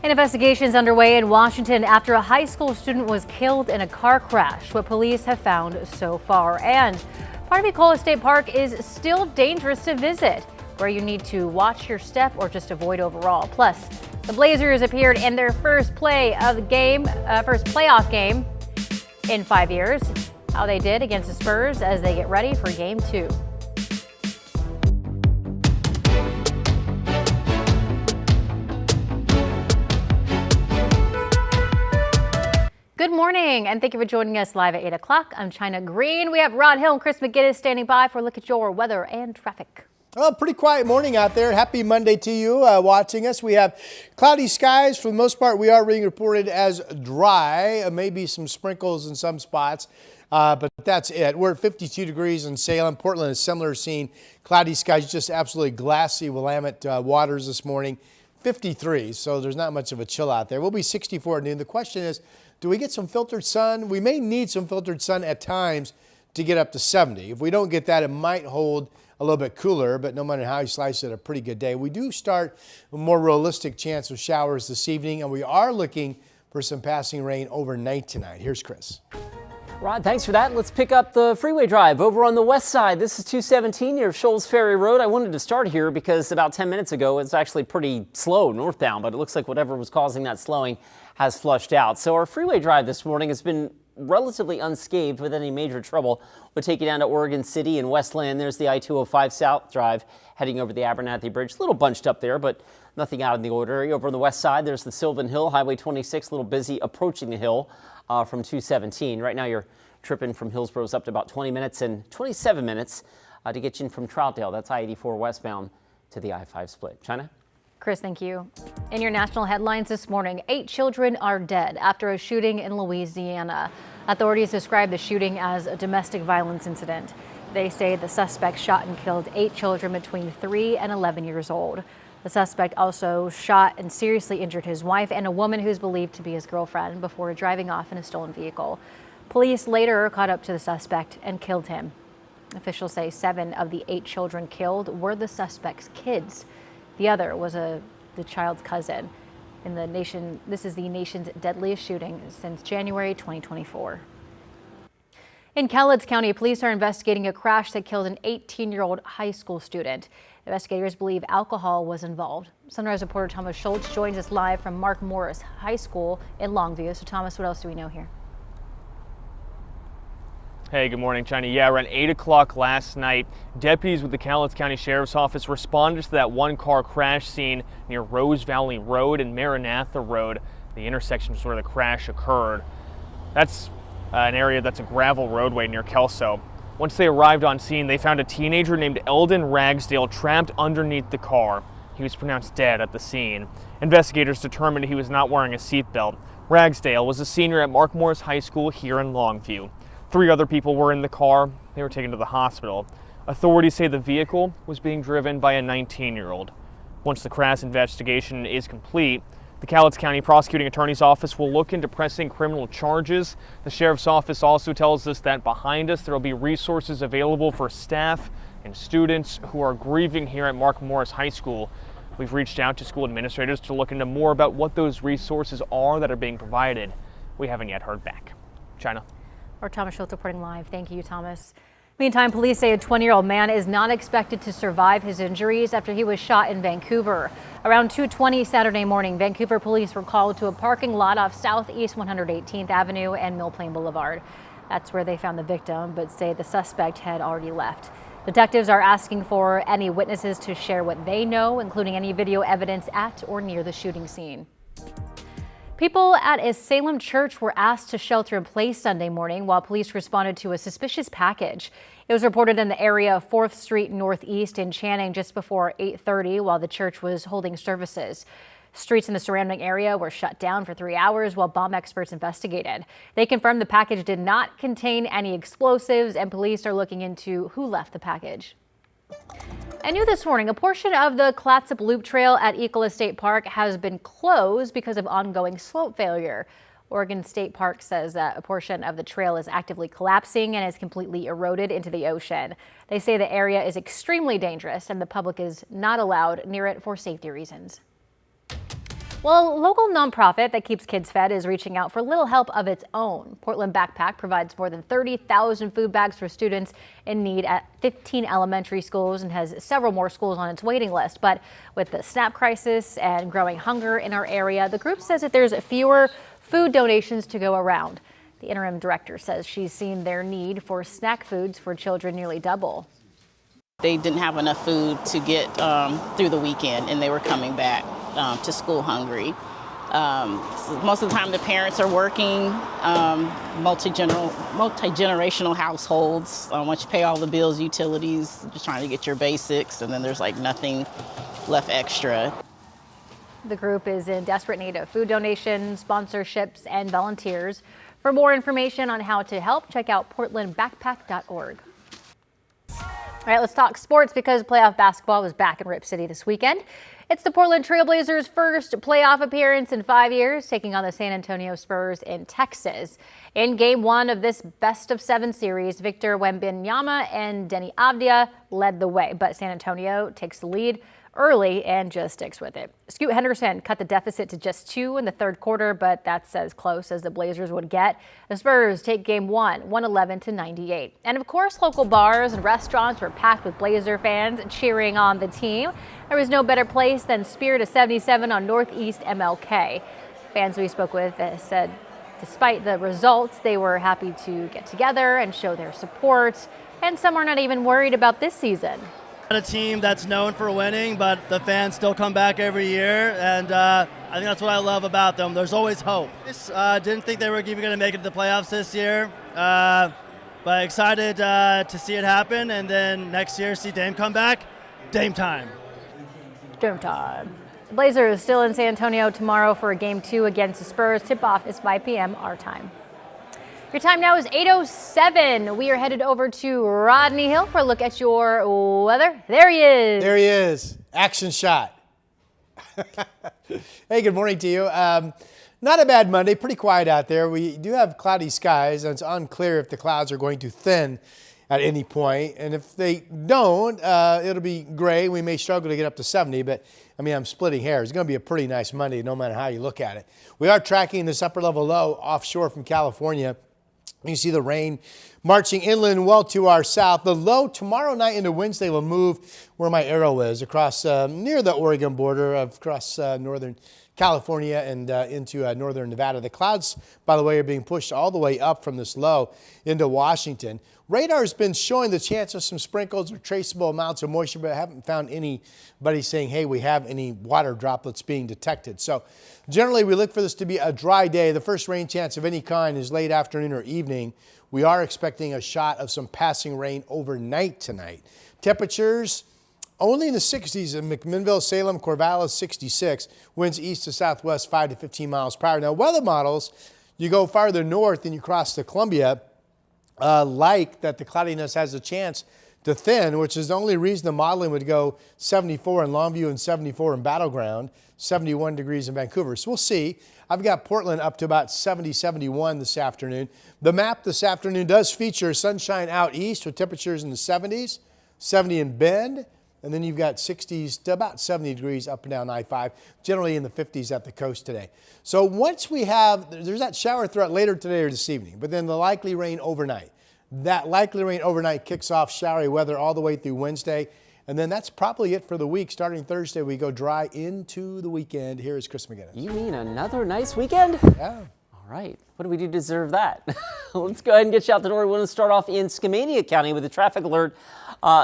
An investigation is underway in Washington after a high school student was killed in a car crash, what police have found so far. And part of Ecola State Park is still dangerous to visit, where you need to watch your step or just avoid overall. Plus, the Blazers appeared in their first playoff game in 5 years. How they did against the Spurs as they get ready for Game 2. Good morning, and thank you for joining us live at 8 o'clock. I'm China Green. We have Rod Hill and Chris McGinnis standing by for a look at your weather and traffic. Well, pretty quiet morning out there. Happy Monday to you watching us. We have cloudy skies. For the most part, we are being reported as dry. Maybe some sprinkles in some spots, but that's it. We're at 52 degrees in Salem. Portland is similar scene. Cloudy skies, just absolutely glassy Willamette waters this morning. 53, so there's not much of a chill out there. We'll be 64 at noon. The question is, do we get some filtered sun? We may need some filtered sun at times to get up to 70. If we don't get that, it might hold a little bit cooler, but no matter how you slice it, a pretty good day. We do start a more realistic chance of showers this evening, and we are looking for some passing rain overnight tonight. Here's Chris. Rod, thanks for that. Let's pick up the freeway drive over on the west side. This is 217 near Shoals Ferry Road. I wanted to start here because about 10 minutes ago, it's actually pretty slow northbound, but it looks like whatever was causing that slowing has flushed out. So our freeway drive this morning has been relatively unscathed with any major trouble. We'll take you down to Oregon City and Westland. There's the I-205 South Drive heading over the Abernathy Bridge. A little bunched up there, but nothing out in the ordinary. Over on the west side, there's the Sylvan Hill, Highway 26, a little busy approaching the hill from 217. Right now, you're tripping from Hillsboro's up to about 20 minutes and 27 minutes to get you in from Troutdale. That's I-84 westbound to the I-5 split. China? Chris, thank you. In your national headlines this morning, 8 children are dead after a shooting in Louisiana. Authorities describe the shooting as a domestic violence incident. They say the suspect shot and killed 8 children between 3 and 11 years old. The suspect also shot and seriously injured his wife and a woman who's believed to be his girlfriend before driving off in a stolen vehicle. Police later caught up to the suspect and killed him. Officials say 7 of the 8 children killed were the suspect's kids. The other was the child's cousin. This is the nation's deadliest shooting since January 2024. In Cowlitz County, police are investigating a crash that killed an 18-year-old high school student. Investigators believe alcohol was involved. Sunrise reporter Thomas Schultz joins us live from Mark Morris High School in Longview. So Thomas, what else do we know here? Hey, good morning, China. Yeah, around 8 o'clock last night, deputies with the Cowlitz County Sheriff's Office responded to that one-car crash scene near Rose Valley Road and Maranatha Road. The intersection is where the crash occurred. That's an area that's a gravel roadway near Kelso. Once they arrived on scene, they found a teenager named Eldon Ragsdale trapped underneath the car. He was pronounced dead at the scene. Investigators determined he was not wearing a seatbelt. Ragsdale was a senior at Mark Morris High School here in Longview. 3 other people were in the car. They were taken to the hospital. Authorities say the vehicle was being driven by a 19-year-old. Once the crash investigation is complete, the Cowlitz County Prosecuting Attorney's Office will look into pressing criminal charges. The Sheriff's Office also tells us that behind us there will be resources available for staff and students who are grieving here at Mark Morris High School. We've reached out to school administrators to look into more about what those resources are that are being provided. We haven't yet heard back. China. Or Thomas Schultz reporting live. Thank you, Thomas. Meantime, police say a 20-year-old man is not expected to survive his injuries after he was shot in Vancouver. Around 2:20 Saturday morning, Vancouver police were called to a parking lot off Southeast 118th Avenue and Mill Plain Boulevard. That's where they found the victim, but say the suspect had already left. Detectives are asking for any witnesses to share what they know, including any video evidence at or near the shooting scene. People at a Salem church were asked to shelter in place Sunday morning while police responded to a suspicious package. It was reported in the area of 4th Street Northeast in Channing just before 8:30 while the church was holding services. Streets in the surrounding area were shut down for 3 hours while bomb experts investigated. They confirmed the package did not contain any explosives, and police are looking into who left the package. And new this morning, a portion of the Clatsop Loop Trail at Ecola State Park has been closed because of ongoing slope failure. Oregon State Park says that a portion of the trail is actively collapsing and is completely eroded into the ocean. They say the area is extremely dangerous and the public is not allowed near it for safety reasons. Well, a local nonprofit that keeps kids fed is reaching out for a little help of its own. Portland Backpack provides more than 30,000 food bags for students in need at 15 elementary schools and has several more schools on its waiting list. But with the SNAP crisis and growing hunger in our area, the group says that there's fewer food donations to go around. The interim director says she's seen their need for snack foods for children nearly double. They didn't have enough food to get through the weekend, and they were coming back to school hungry. So most of the time the parents are working, multi-generational households. Once you pay all the bills, utilities, just trying to get your basics, and then there's like nothing left extra. The group is in desperate need of food donations, sponsorships, and volunteers. For more information on how to help, check out portlandbackpack.org. All right, let's talk sports because playoff basketball was back in Rip City this weekend. It's the Portland Trailblazers' first playoff appearance in 5 years, taking on the San Antonio Spurs in Texas. In Game 1 of this best-of-7 series, Victor Wembanyama and Denny Avdia led the way, but San Antonio takes the lead early and just sticks with it. Scoot Henderson cut the deficit to just 2 in the third quarter, but that's as close as the Blazers would get. The Spurs take Game 1, 111-98. And of course, local bars and restaurants were packed with Blazer fans cheering on the team. There was no better place than Spirit of 77 on Northeast MLK. Fans we spoke with said despite the results, they were happy to get together and show their support, and some are not even worried about this season. A team that's known for winning, but the fans still come back every year, and I think that's what I love about them. There's always hope. Didn't think they were even going to make it to the playoffs this year, but excited to see it happen, and then next year see Dame come back. Dame time. Dame time. The Blazers still in San Antonio tomorrow for a Game 2 against the Spurs. Tip-off is 5 p.m. our time. Your time now is 8:07. We are headed over to Rodney Hill for a look at your weather. There he is. There he is. Action shot. Hey, good morning to you. Not a bad Monday. Pretty quiet out there. We do have cloudy skies, and it's unclear if the clouds are going to thin at any point. And if they don't, it'll be gray. We may struggle to get up to 70, but I mean, I'm splitting hairs. It's going to be a pretty nice Monday no matter how you look at it. We are tracking this upper level low offshore from California. You see the rain marching inland well to our south. The low tomorrow night into Wednesday will move where my arrow is, across near the Oregon border, across northern California and into northern Nevada. The clouds, by the way, are being pushed all the way up from this low into Washington. Radar's been showing the chance of some sprinkles or traceable amounts of moisture, but I haven't found anybody saying, hey, we have any water droplets being detected. So generally, we look for this to be a dry day. The first rain chance of any kind is late afternoon or evening. We are expecting a shot of some passing rain overnight tonight. Temperatures only in the 60s in McMinnville, Salem, Corvallis, 66. Winds east to southwest, 5 to 15 miles per hour. Now, weather models, you go farther north and you cross the Columbia, like that the cloudiness has a chance to thin, which is the only reason the modeling would go 74 in Longview and 74 in Battleground, 71 degrees in Vancouver. So we'll see. I've got Portland up to about 70, 71 this afternoon. The map this afternoon does feature sunshine out east with temperatures in the 70s, 70 in Bend, and then you've got 60s to about 70 degrees up and down I-5, generally in the 50s at the coast today. So once we have, there's that shower threat later today or this evening, but then the likely rain overnight. That likely rain overnight kicks off showery weather all the way through Wednesday. And then that's probably it for the week. Starting Thursday, we go dry into the weekend. Here is Chris McGinnis. You mean another nice weekend? Yeah. All right. What do we do to deserve that? Let's go ahead and get you out the door. We want to start off in Skamania County with a traffic alert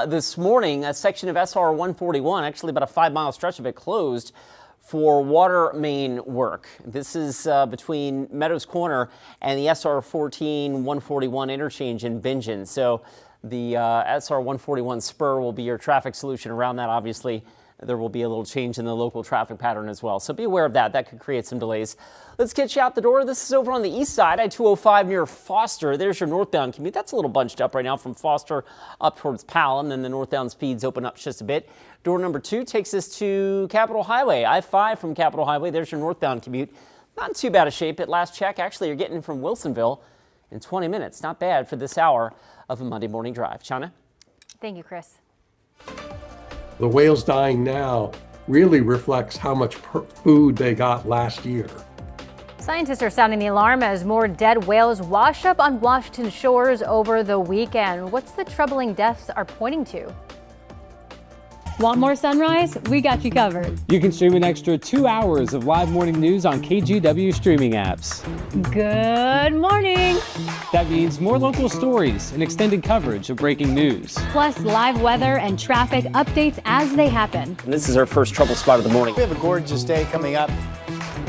this morning. A section of SR 141, actually about a 5-mile stretch of it, closed for water main work. This is between Meadows Corner and the SR 141 interchange in Bingen. So the SR 141 spur will be your traffic solution around that. Obviously, there will be a little change in the local traffic pattern as well. So be aware of that. That could create some delays. Let's get you out the door. This is over on the east side, I-205 near Foster. There's your northbound commute. That's a little bunched up right now from Foster up towards Powell, and then the northbound speeds open up just a bit. Door number 2 takes us to Capitol Highway. I-5 from Capitol Highway. There's your northbound commute. Not in too bad a shape at last check. Actually, you're getting from Wilsonville in 20 minutes. Not bad for this hour of a Monday morning drive. Chana? Thank you, Chris. The whale's dying now. really reflects how much food they got last year. Scientists are sounding the alarm as more dead whales wash up on Washington shores over the weekend. What's the troubling deaths are pointing to? Want more sunrise? We got you covered. You can stream an extra 2 hours of live morning news on KGW streaming apps. Good morning. That means more local stories and extended coverage of breaking news. Plus live weather and traffic updates as they happen. And this is our first trouble spot of the morning. We have a gorgeous day coming up.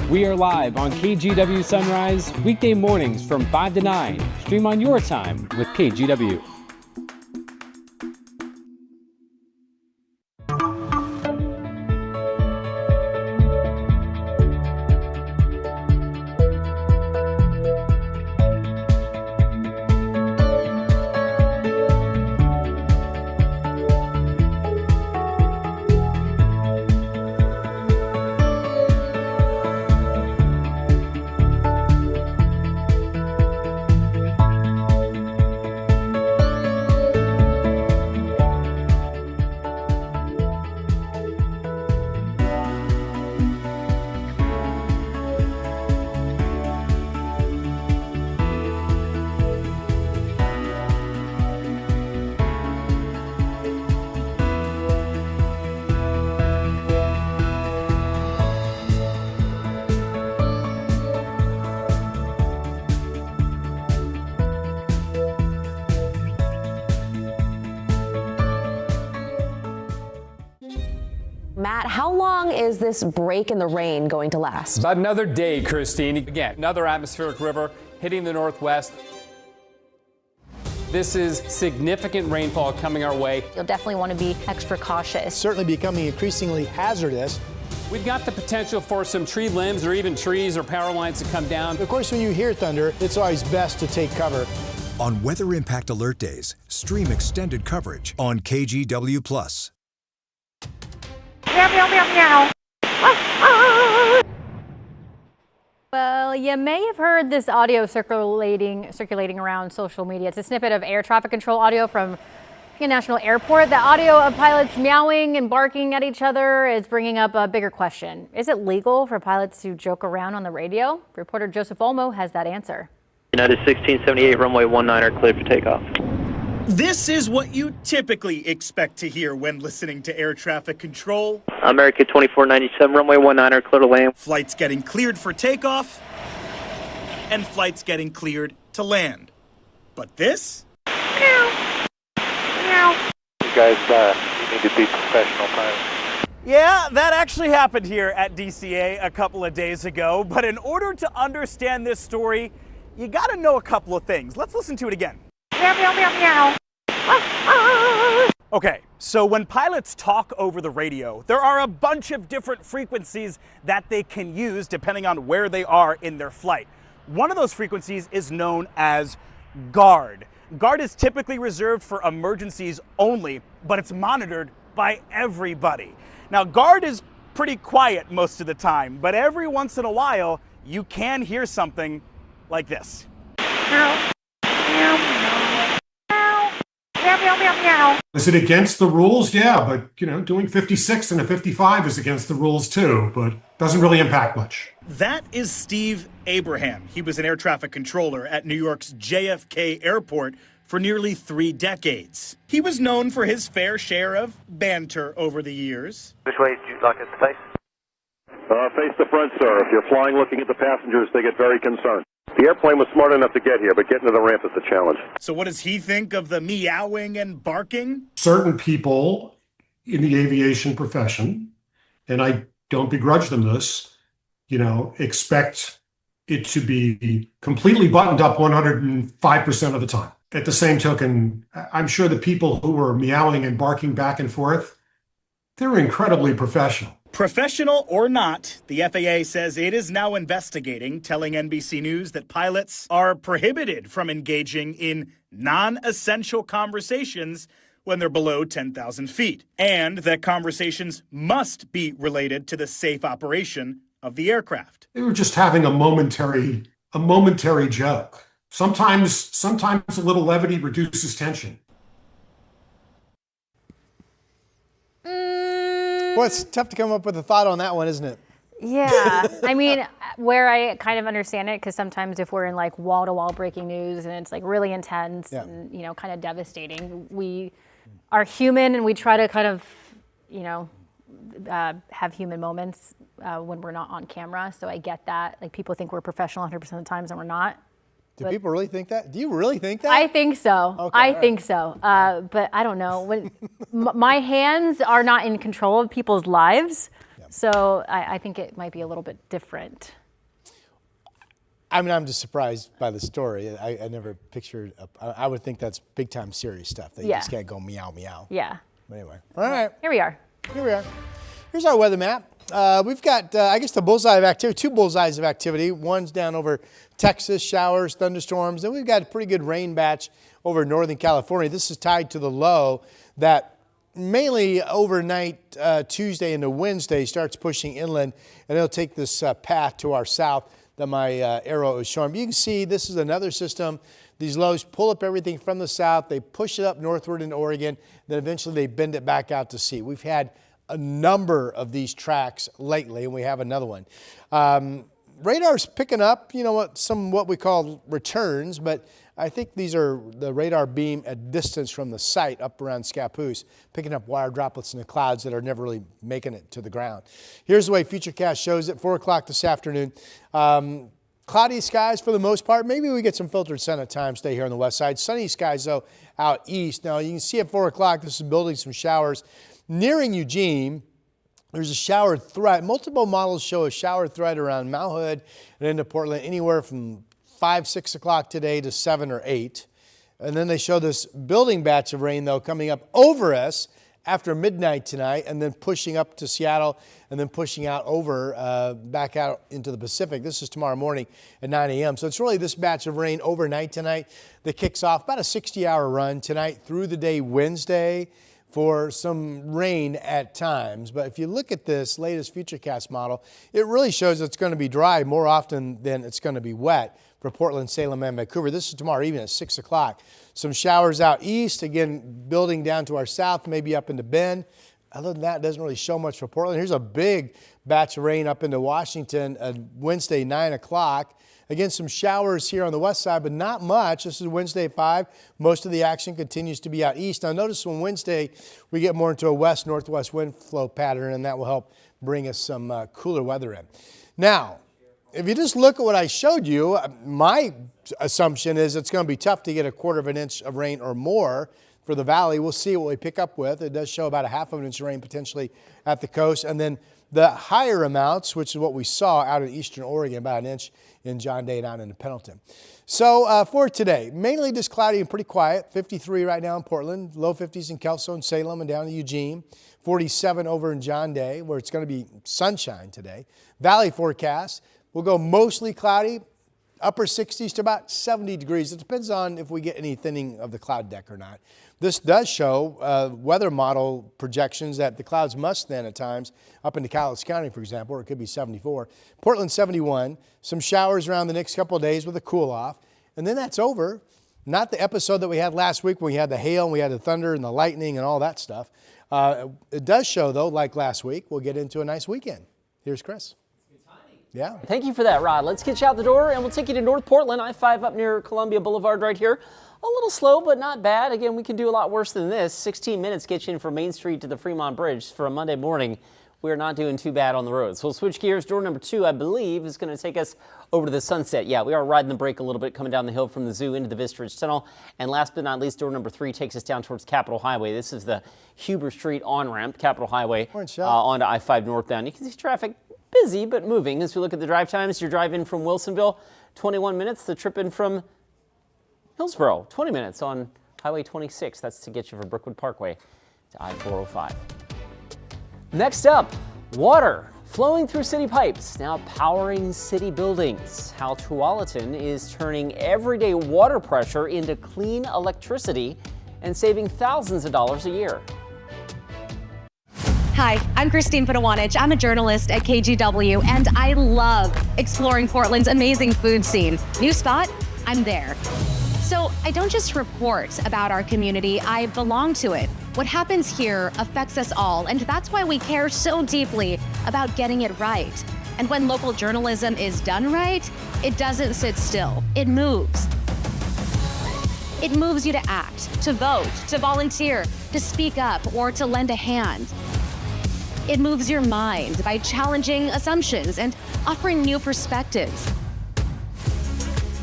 We are live on KGW Sunrise, weekday mornings from 5 to 9. Stream on your time with KGW. Matt, how long is this break in the rain going to last? About another day, Christine. Again, another atmospheric river hitting the northwest. This is significant rainfall coming our way. You'll definitely want to be extra cautious. Certainly becoming increasingly hazardous. We've got the potential for some tree limbs or even trees or power lines to come down. Of course, when you hear thunder, it's always best to take cover. On Weather Impact Alert Days, stream extended coverage on KGW+. Meow, meow, meow, meow. Well, you may have heard this audio circulating around social media. It's a snippet of air traffic control audio from National Airport. The audio of pilots meowing and barking at each other is bringing up a bigger question. Is it legal for pilots to joke around on the radio? Reporter Joseph Olmo has that answer. United 1678, runway 19 are cleared for takeoff. This is what you typically expect to hear when listening to air traffic control. America 2497, runway 19 are clear to land. Flights getting cleared for takeoff, and flights getting cleared to land. But this? Meow. Meow. You guys you need to be professional pilots. Yeah, that actually happened here at DCA a couple of days ago. But in order to understand this story, you got to know a couple of things. Let's listen to it again. Meow, meow, meow, meow. Okay, so when pilots talk over the radio, there are a bunch of different frequencies that they can use depending on where they are in their flight. One of those frequencies is known as GARD. GARD is typically reserved for emergencies only, but it's monitored by everybody. Now, GARD is pretty quiet most of the time, but every once in a while, you can hear something like this. Meow, meow, meow. Meow, meow, meow, meow. Is it against the rules? Yeah, but doing 56 and a 55 is against the rules too, but doesn't really impact much. That is Steve Abraham. He was an air traffic controller at New York's JFK Airport for nearly 3 decades. He was known for his fair share of banter over the years. Which way would you like us to face? Face the front, sir. If you're flying looking at the passengers, they get very concerned. The airplane was smart enough to get here, but getting to the ramp is the challenge. So what does he think of the meowing and barking? Certain people in the aviation profession, and I don't begrudge them this, expect it to be completely buttoned up 105% of the time. At the same token, I'm sure the people who were meowing and barking back and forth, they're incredibly professional. Professional or not, the FAA says it is now investigating, telling NBC News that pilots are prohibited from engaging in non-essential conversations when they're below 10,000 feet, and that conversations must be related to the safe operation of the aircraft. They were just having a momentary joke. Sometimes a little levity reduces tension. Well, it's tough to come up with a thought on that one, isn't it? Yeah, I mean, where I kind of understand it, because sometimes if we're in like wall-to-wall breaking news and it's like really intense and, you know, kind of devastating, we are human and we try to kind of, you know, have human moments when we're not on camera. So I get that. Like, people think we're professional 100% of the times and we're not. Do people really think that? Do you really think that? I think so. Okay, I think so. But I don't know. When my hands are not in control of people's lives. So I think it might be a little bit different. I mean, I'm just surprised by the story. I never pictured, I would think that's big time serious stuff that you just can't go meow, meow. Yeah. But anyway, all right. Here we are. Here we are. Here's our weather map. We've got, I guess, the bullseye of activity, 2 bullseyes of activity. One's down over Texas, showers, thunderstorms. Then we've got a pretty good rain batch over Northern California. This is tied to the low that mainly overnight Tuesday into Wednesday starts pushing inland, and it'll take this path to our south that my arrow is showing. But you can see this is another system. These lows pull up everything from the south. They push it up northward into Oregon. Then eventually they bend it back out to sea. We've had a number of these tracks lately, and we have another one. Radar's picking up, you know, what we call returns, but I think these are the radar beam at distance from the site up around Scappoose, picking up wire droplets in the clouds that are never really making it to the ground. Here's the way Futurecast shows it, 4 o'clock this afternoon. Cloudy skies for the most part. Maybe we get some filtered sun at times today here on the west side. Sunny skies, though, out east. Now, you can see at 4 o'clock, this is building some showers. Nearing Eugene, there's a shower threat. Multiple models show a shower threat around Mount Hood and into Portland, anywhere from 5, 6 o'clock today to 7 or 8. And then they show this building batch of rain, though, coming up over us after midnight tonight, and then pushing up to Seattle, and then pushing out over back out into the Pacific. This is tomorrow morning at 9 a.m. So it's really this batch of rain overnight tonight that kicks off about a 60-hour run tonight through the day Wednesday for some rain at times. But if you look at this latest Futurecast model, it really shows it's going to be dry more often than it's going to be wet for Portland, Salem, and Vancouver. This is tomorrow evening at 6 o'clock. Some showers out east, again, building down to our south, maybe up into Bend. Other than that, it doesn't really show much for Portland. Here's a big batch of rain up into Washington Wednesday, 9 o'clock. Again, some showers here on the west side, but not much. This is Wednesday at 5. Most of the action continues to be out east. Now, notice on Wednesday, we get more into a west-northwest wind flow pattern, and that will help bring us some cooler weather in. Now, if you just look at what I showed you, my assumption is it's going to be tough to get a 1/4 inch of rain or more for the valley. We'll see what we pick up with. It does show about a 1/2 inch of rain potentially at the coast. And then the higher amounts, which is what we saw out in eastern Oregon, about 1 inch in John Day down into Pendleton. So for today, mainly just cloudy and pretty quiet. 53 right now in Portland, low 50s in Kelso and Salem and down to Eugene. 47 over in John Day, where it's going to be sunshine today. Valley forecast will go mostly cloudy, upper 60s to about 70 degrees. It depends on if we get any thinning of the cloud deck or not. This does show weather model projections that the clouds must thin at times up into Cowlitz County, for example, where it could be 74. Portland 71, some showers around the next couple of days with a cool off. And then that's over. Not the episode that we had last week when we had the hail and we had the thunder and the lightning and all that stuff. It does show, though, like last week, we'll get into a nice weekend. Here's Chris. Yeah. Thank you for that, Rod. Let's get you out the door and we'll take you to North Portland, I-5 up near Columbia Boulevard right here. A little slow, but not bad. Again, we can do a lot worse than this. 16 minutes gets you in from Main Street to the Fremont Bridge for a Monday morning. We're not doing too bad on the road. So we'll switch gears. Door number 2, I believe, is going to take us over to the Sunset. Yeah, we are riding the brake a little bit coming down the hill from the zoo into the Vista Ridge Tunnel. And last but not least, door number 3 takes us down towards Capitol Highway. This is the Huber Street on-ramp, Capitol Highway, onto I-5 northbound. You can see traffic busy but moving. As we look at the drive times, your drive in from Wilsonville, 21 minutes. The trip in from Hillsborough, 20 minutes on Highway 26. That's to get you from Brookwood Parkway to I-405. Next up, water flowing through city pipes, now powering city buildings. How Tualatin is turning everyday water pressure into clean electricity and saving thousands of dollars a year. Hi, I'm Christine Padawanich. I'm a journalist at KGW, and I love exploring Portland's amazing food scene. New spot? I'm there. So I don't just report about our community, I belong to it. What happens here affects us all, and that's why we care so deeply about getting it right. And when local journalism is done right, it doesn't sit still, it moves. It moves you to act, to vote, to volunteer, to speak up, or to lend a hand. It moves your mind by challenging assumptions and offering new perspectives.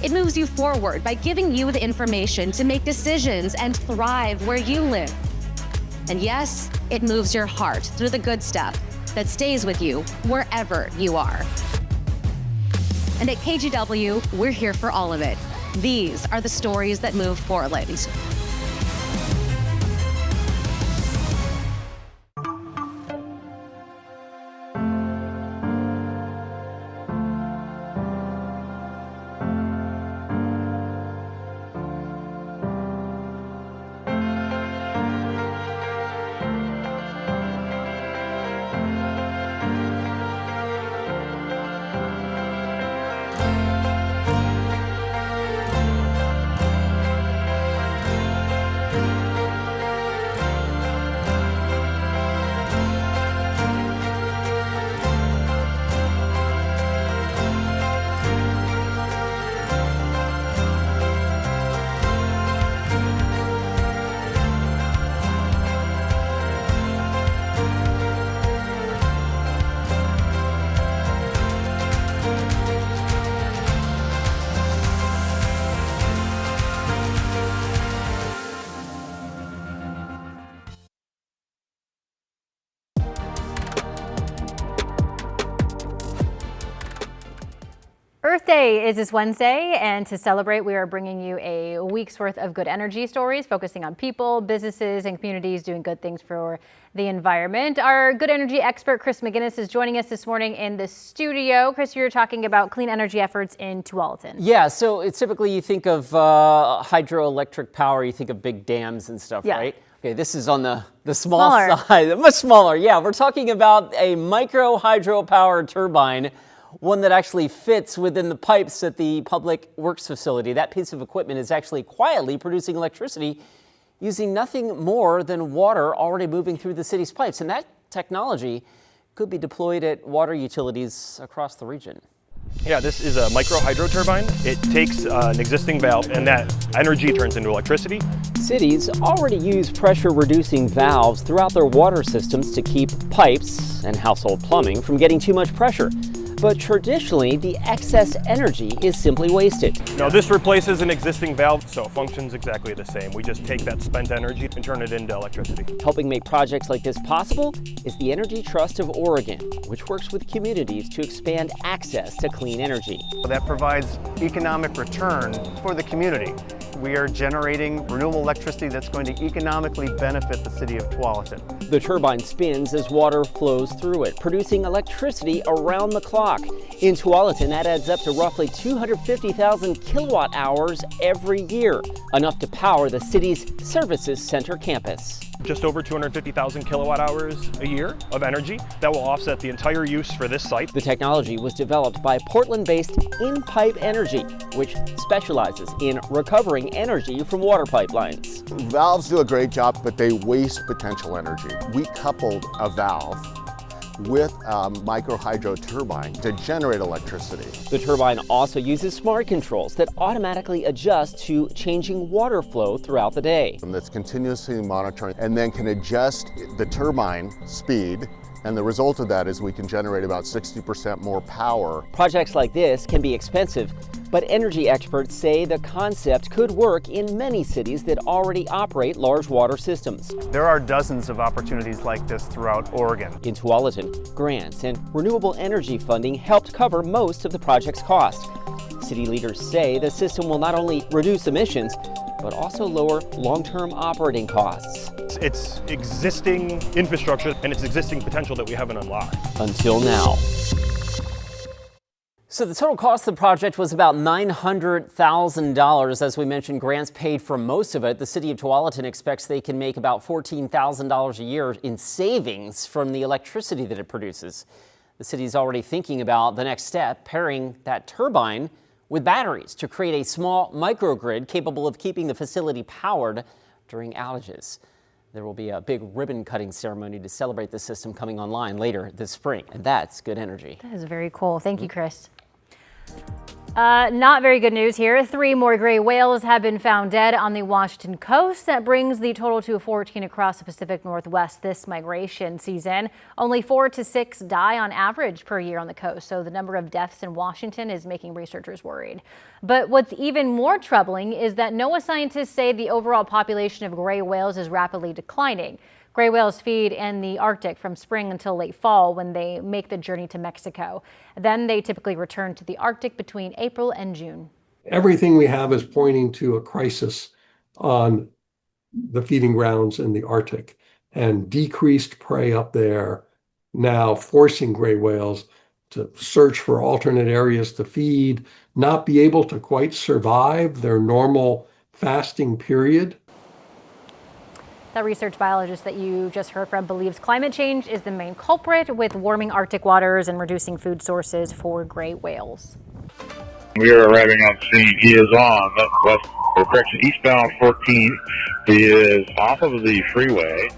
It moves you forward by giving you the information to make decisions and thrive where you live. And yes, it moves your heart through the good stuff that stays with you wherever you are. And at KGW, we're here for all of it. These are the stories that move Portland. Earth Day is this Wednesday, and to celebrate, we are bringing you a week's worth of good energy stories focusing on people, businesses, and communities doing good things for the environment. Our good energy expert, Chris McGinnis, is joining us this morning in the studio. Chris, you're talking about clean energy efforts in Tualatin. Yeah, so it's typically you think of hydroelectric power, you think of big dams and stuff, right? Okay, this is on the small side, much smaller. Yeah, we're talking about a micro hydropower turbine, one that actually fits within the pipes at the Public Works facility. That piece of equipment is actually quietly producing electricity using nothing more than water already moving through the city's pipes. And that technology could be deployed at water utilities across the region. Yeah, this is a micro hydro turbine. It takes an existing valve and that energy turns into electricity. Cities already use pressure-reducing valves throughout their water systems to keep pipes and household plumbing from getting too much pressure. But traditionally, the excess energy is simply wasted. Now this replaces an existing valve, so it functions exactly the same. We just take that spent energy and turn it into electricity. Helping make projects like this possible is the Energy Trust of Oregon, which works with communities to expand access to clean energy. That provides economic return for the community. We are generating renewable electricity that's going to economically benefit the city of Tualatin. The turbine spins as water flows through it, producing electricity around the clock. In Tualatin, that adds up to roughly 250,000 kilowatt hours every year, enough to power the city's Services Center campus. Just over 250,000 kilowatt hours a year of energy that will offset the entire use for this site. The technology was developed by Portland-based In-Pipe Energy, which specializes in recovering energy from water pipelines. Valves do a great job, but they waste potential energy. We coupled a valve with a micro hydro turbine to generate electricity. The turbine also uses smart controls that automatically adjust to changing water flow throughout the day. And that's continuously monitoring and then can adjust the turbine speed. And the result of that is we can generate about 60% more power. Projects like this can be expensive, but energy experts say the concept could work in many cities that already operate large water systems. There are dozens of opportunities like this throughout Oregon. In Tualatin, grants and renewable energy funding helped cover most of the project's cost. City leaders say the system will not only reduce emissions, but also lower long-term operating costs. It's existing infrastructure and it's existing potential that we haven't unlocked. Until now. So the total cost of the project was about $900,000. As we mentioned, grants paid for most of it. The city of Tualatin expects they can make about $14,000 a year in savings from the electricity that it produces. The city is already thinking about the next step, pairing that turbine with batteries to create a small microgrid capable of keeping the facility powered during outages. There will be a big ribbon cutting ceremony to celebrate the system coming online later this spring, and that's good energy. That is very cool. Thank you, Chris. Not very good news here. 3 more gray whales have been found dead on the Washington coast. That brings the total to 14 across the Pacific Northwest this migration season. Only 4 to 6 die on average per year on the coast, so the number of deaths in Washington is making researchers worried. But what's even more troubling is that NOAA scientists say the overall population of gray whales is rapidly declining. Gray whales feed in the Arctic from spring until late fall when they make the journey to Mexico. Then they typically return to the Arctic between April and June. Everything we have is pointing to a crisis on the feeding grounds in the Arctic, and decreased prey up there now forcing gray whales to search for alternate areas to feed, not be able to quite survive their normal fasting period. The research biologist that you just heard from believes climate change is the main culprit, with warming Arctic waters and reducing food sources for gray whales. We are arriving on scene. He is on west, or correction, eastbound 14. He is off of the freeway.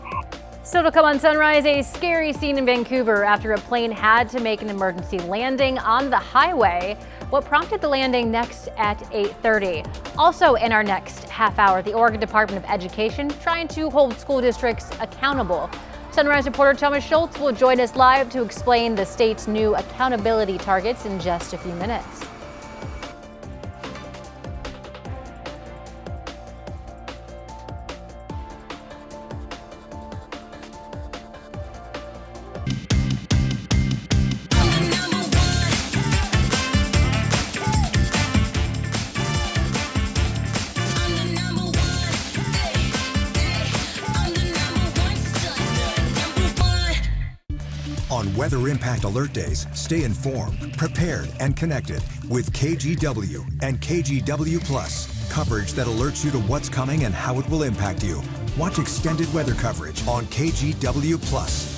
Still to come on Sunrise, a scary scene in Vancouver after a plane had to make an emergency landing on the highway. What prompted the landing next at 8:30. Also in our next half hour, the Oregon Department of Education trying to hold school districts accountable. Sunrise reporter Thomas Schultz will join us live to explain the state's new accountability targets in just a few minutes. On Weather Impact Alert Days, stay informed, prepared, and connected with KGW and KGW Plus. Coverage that alerts you to what's coming and how it will impact you. Watch extended weather coverage on KGW Plus.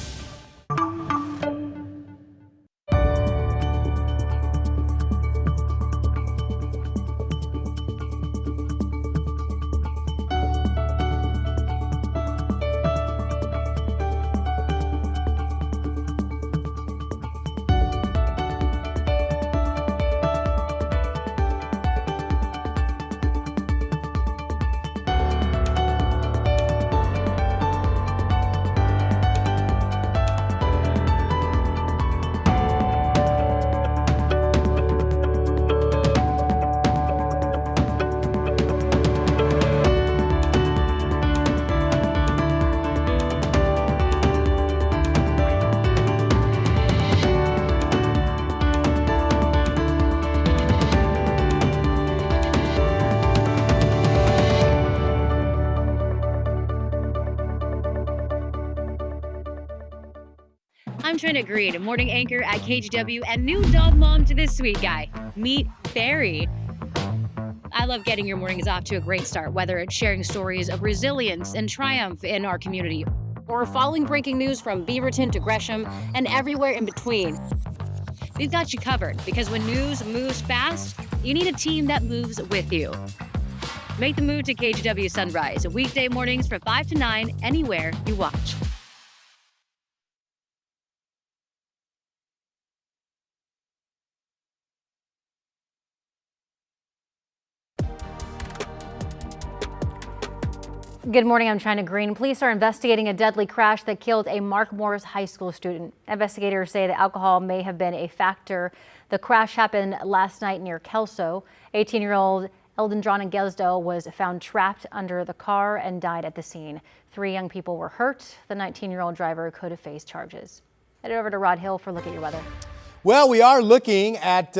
I'm Trina Green, a morning anchor at KGW and new dog mom to this sweet guy. Meet Barry. I love getting your mornings off to a great start, whether it's sharing stories of resilience and triumph in our community, or following breaking news from Beaverton to Gresham and everywhere in between. We've got you covered, because when news moves fast, you need a team that moves with you. Make the move to KGW Sunrise, weekday mornings from 5 to 9, anywhere you watch. Good morning, I'm China Green. Police are investigating a deadly crash that killed a Mark Morris High School student. Investigators say that alcohol may have been a factor. The crash happened last night near Kelso. 18-year-old Eldendrana Gesdo was found trapped under the car and died at the scene. 3 young people were hurt. The 19-year-old driver could have faced charges. Head over to Rod Hill for a look at your weather. Well, we are looking at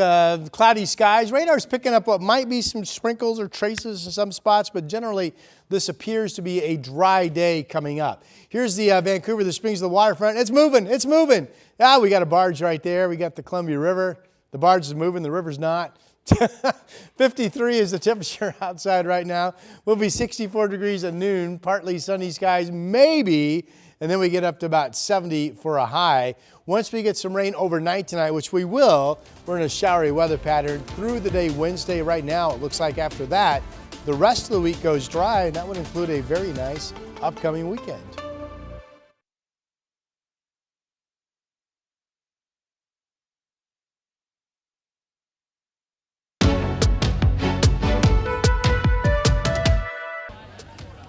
cloudy skies. Radar's picking up what might be some sprinkles or traces in some spots, but generally this appears to be a dry day coming up. Here's the Vancouver, the Springs of the waterfront. It's moving, it's moving. Ah, we got a barge right there. We got the Columbia River. The barge is moving, the river's not. 53 is the temperature outside right now. We'll be 64 degrees at noon, partly sunny skies, maybe and then we get up to about 70 for a high. Once we get some rain overnight tonight, which we will, we're in a showery weather pattern through the day Wednesday. Right now, it looks like after that, the rest of the week goes dry, and that would include a very nice upcoming weekend.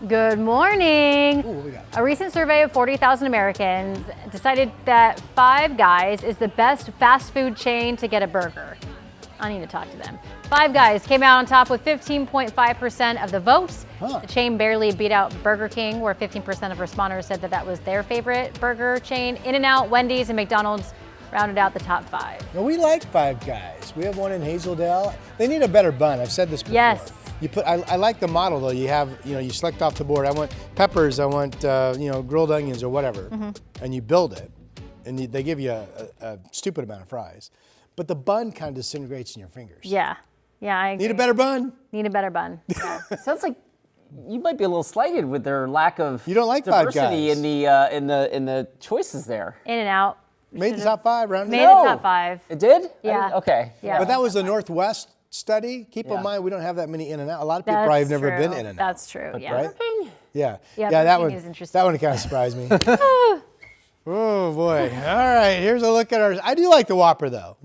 Good morning. Ooh, what we got? A recent survey of 40,000 Americans decided that Five Guys is the best fast food chain to get a burger. I need to talk to them. Five Guys came out on top with 15.5% of the votes. The chain barely beat out Burger King, where 15% of responders said that was their favorite burger chain. In-N-Out, Wendy's, and McDonald's rounded out the top 5. Now, we like Five Guys. We have one in Hazeldale. They need a better bun. I've said this before. Yes. I like the model though. You have, you select off the board. I want peppers. I want, grilled onions or whatever, and you build it, and they give you a stupid amount of fries, but the bun kind of disintegrates in your fingers. Yeah, I agree. Need a better bun. Need a better bun. Yeah. Sounds like you might be a little slighted with their lack of you don't like diversity Five Guys. in the choices there. In-N-Out made the top 5 round. Made the top 5. It did? Yeah. Okay. Yeah. But that was the Northwest study. Keep in mind, we don't have that many In-N-Out. A lot of people probably have never been In-N-Out. That's true. Yeah. Right? Yeah. Yeah. That one. Is interesting. That one kind of surprised me. Oh boy! All right, here's a look at ours. I do like the Whopper though.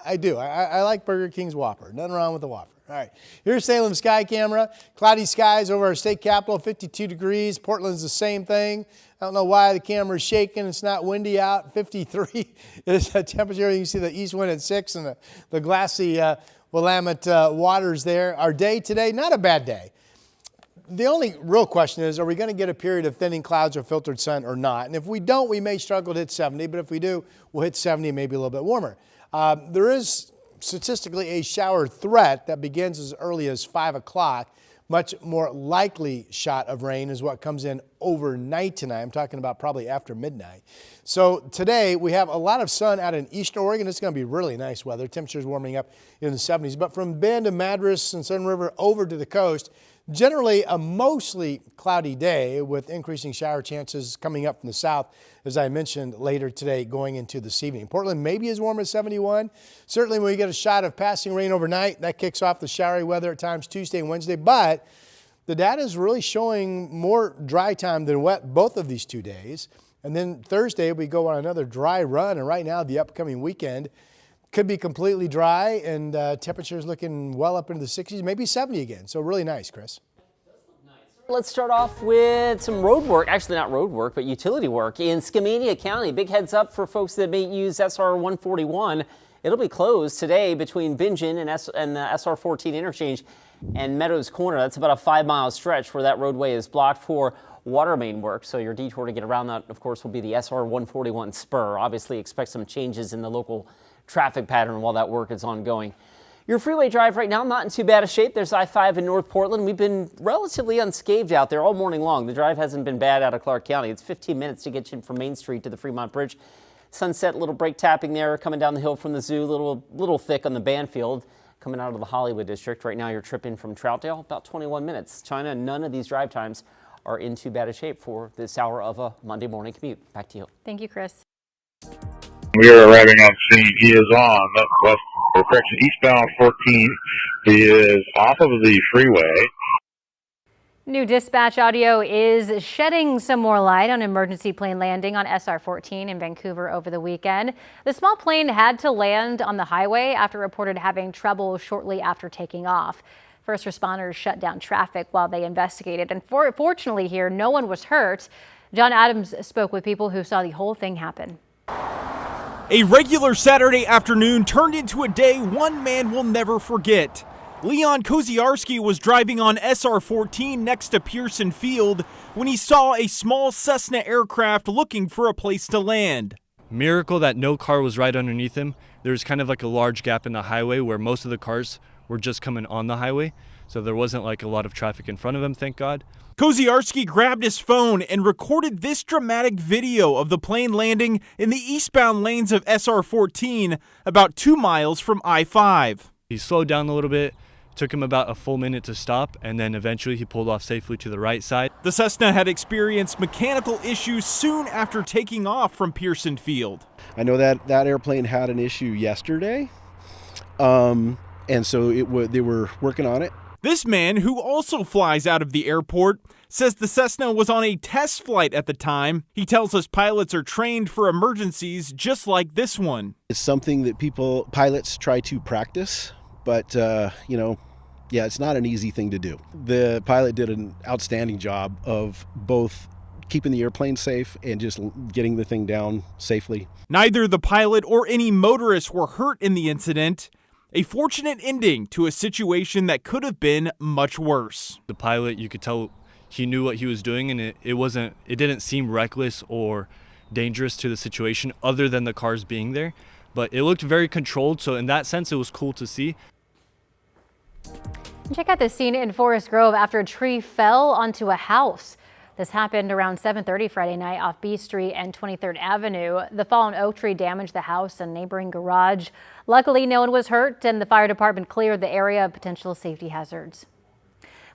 I do. I like Burger King's Whopper. Nothing wrong with the Whopper. All right, here's Salem sky camera. Cloudy skies over our state capital, 52 degrees. Portland's the same thing. I don't know why the camera's shaking. It's not windy out. 53 is the temperature. You can see the east wind at 6 and the glassy Willamette waters there. Our day today, not a bad day. The only real question is, are we going to get a period of thinning clouds or filtered sun or not? And if we don't, we may struggle to hit 70, but if we do, we'll hit 70, maybe a little bit warmer. There is statistically a shower threat that begins as early as 5 o'clock. Much more likely shot of rain is what comes in overnight tonight. I'm talking about probably after midnight. So today we have a lot of sun out in eastern Oregon. It's going to be really nice weather. Temperatures warming up in the 70s. But from Bend to Madras and Sun River over to the coast, generally a mostly cloudy day with increasing shower chances coming up from the south, as I mentioned later today going into this evening. Portland may be as warm as 71. Certainly when we get a shot of passing rain overnight, that kicks off the showery weather at times Tuesday and Wednesday. But the data is really showing more dry time than wet both of these 2 days. And then Thursday we go on another dry run. And right now the upcoming weekend could be completely dry and temperatures looking well up into the 60s, maybe 70 again. So really nice, Chris. Let's start off with some road work. Actually, not road work, but utility work in Skamania County. Big heads up for folks that may use SR 141. It'll be closed today between Bingen and the SR 14 interchange and Meadows Corner. That's about a 5-mile stretch where that roadway is blocked for water main work. So your detour to get around that, of course, will be the SR 141 spur. Obviously, expect some changes in the local traffic pattern while that work is ongoing. Your freeway drive right now, not in too bad a shape. There's I-5 in North Portland. We've been relatively unscathed out there all morning long. The drive hasn't been bad out of Clark County. It's 15 minutes to get you from Main Street to the Fremont Bridge. Sunset, little brake tapping there, coming down the hill from the zoo, little thick on the Banfield. Coming out of the Hollywood district. Right now, you're tripping from Troutdale, about 21 minutes. China, none of these drive times are in too bad a shape for this hour of a Monday morning commute. Back to you. Thank you, Chris. We are arriving on scene. He is on correction, eastbound 14. He is off of the freeway. New dispatch audio is shedding some more light on emergency plane landing on SR 14 in Vancouver over the weekend. The small plane had to land on the highway after reported having trouble shortly after taking off. First responders shut down traffic while they investigated, and fortunately here, no one was hurt. John Adams spoke with people who saw the whole thing happen. A regular Saturday afternoon turned into a day one man will never forget. Leon Koziarski was driving on SR 14 next to Pearson Field when he saw a small Cessna aircraft looking for a place to land. Miracle that no car was right underneath him. There's kind of like a large gap in the highway where most of the cars were just coming on the highway, so there wasn't like a lot of traffic in front of him, thank God. Koziarski grabbed his phone and recorded this dramatic video of the plane landing in the eastbound lanes of SR 14 about 2 miles from I-5. He slowed down a little bit, Took him about a full minute to stop, and then eventually he pulled off safely to the right side. The Cessna had experienced mechanical issues soon after taking off from Pearson Field. I know that airplane had an issue yesterday, and so they were working on it. This man, who also flies out of the airport, says the Cessna was on a test flight at the time. He tells us pilots are trained for emergencies just like this one. It's something that pilots try to practice, but yeah, it's not an easy thing to do. The pilot did an outstanding job of both keeping the airplane safe and just getting the thing down safely. Neither the pilot or any motorists were hurt in the incident. A fortunate ending to a situation that could have been much worse. The pilot, you could tell he knew what he was doing, and it didn't seem reckless or dangerous to the situation other than the cars being there. But it looked very controlled, so in that sense, it was cool to see. Check out this scene in Forest Grove after a tree fell onto a house. This happened around 7:30 Friday night off B Street and 23rd Avenue. The fallen oak tree damaged the house and neighboring garage. Luckily, no one was hurt, and the fire department cleared the area of potential safety hazards.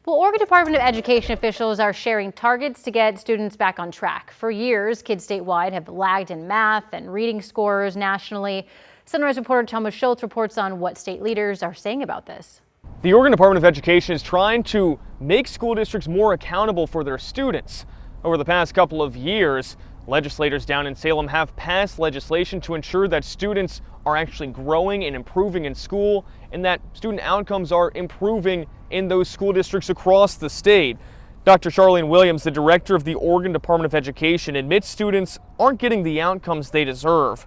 Well, Oregon Department of Education officials are sharing targets to get students back on track. For years, kids statewide have lagged in math and reading scores nationally. Sunrise reporter Thomas Schultz reports on what state leaders are saying about this. The Oregon Department of Education is trying to make school districts more accountable for their students. Over the past couple of years, legislators down in Salem have passed legislation to ensure that students are actually growing and improving in school and that student outcomes are improving in those school districts across the state. Dr. Charlene Williams, the director of the Oregon Department of Education, admits students aren't getting the outcomes they deserve.